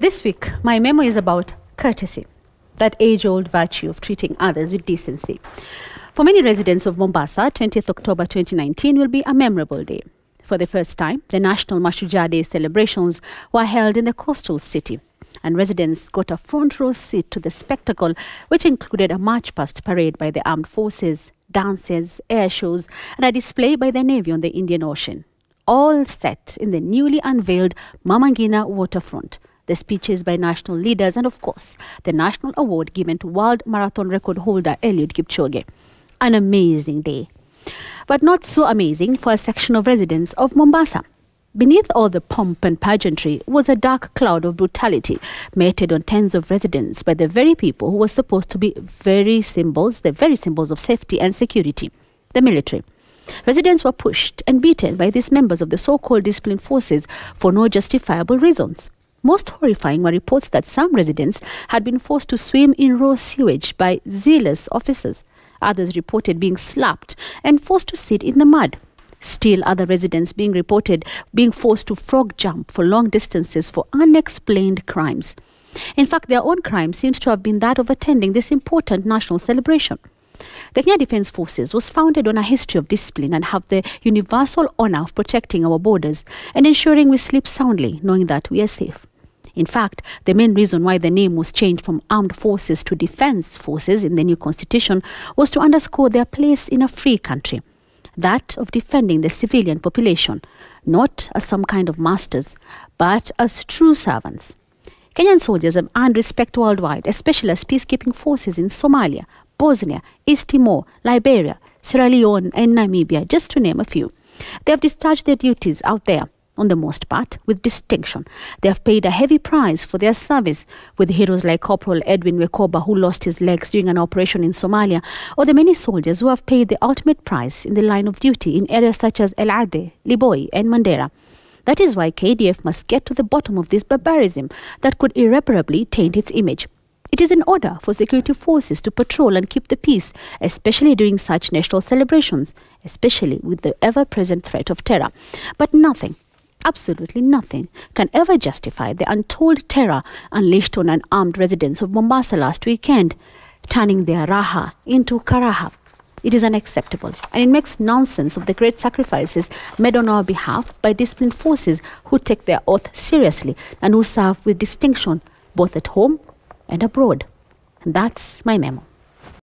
This week, my memo is about courtesy, that age-old virtue of treating others with decency. For many residents of Mombasa, 20th October 2019 will be a memorable day. For the first time, the National Mashujaa Day celebrations were held in the coastal city, and residents got a front row seat to the spectacle, which included a march past parade by the armed forces, dances, air shows, and a display by the Navy on the Indian Ocean, all set in the newly unveiled Ngina waterfront. The speeches by national leaders and, of course, the national award given to world marathon record holder Eliud Kipchoge. An amazing day. But not so amazing for a section of residents of Mombasa. Beneath all the pomp and pageantry was a dark cloud of brutality meted on tens of residents by the very people who were supposed to be the very symbols of safety and security, the military. Residents were pushed and beaten by these members of the so-called disciplined forces for no justifiable reasons. Most horrifying were reports that some residents had been forced to swim in raw sewage by zealous officers. Others reported being slapped and forced to sit in the mud. Still, other residents being reported being forced to frog jump for long distances for unexplained crimes. In fact, their own crime seems to have been that of attending this important national celebration. The Kenya Defence Forces was founded on a history of discipline and have the universal honour of protecting our borders and ensuring we sleep soundly, knowing that we are safe. In fact, the main reason why the name was changed from Armed Forces to Defence Forces in the new constitution was to underscore their place in a free country, that of defending the civilian population, not as some kind of masters, but as true servants. Kenyan soldiers have earned respect worldwide, especially as peacekeeping forces in Somalia, Bosnia, East Timor, Liberia, Sierra Leone and Namibia, just to name a few. They have discharged their duties out there, on the most part, with distinction. They have paid a heavy price for their service, with heroes like Corporal Edwin Wekoba, who lost his legs during an operation in Somalia, or the many soldiers who have paid the ultimate price in the line of duty in areas such as El Ade, Liboi and Mandera. That is why KDF must get to the bottom of this barbarism that could irreparably taint its image. It is in order for security forces to patrol and keep the peace, especially during such national celebrations, especially with the ever-present threat of terror. But nothing, absolutely nothing, can ever justify the untold terror unleashed on unarmed residents of Mombasa last weekend, turning their raha into karaha. It is unacceptable, and it makes nonsense of the great sacrifices made on our behalf by disciplined forces who take their oath seriously and who serve with distinction both at home and abroad. And that's my memo.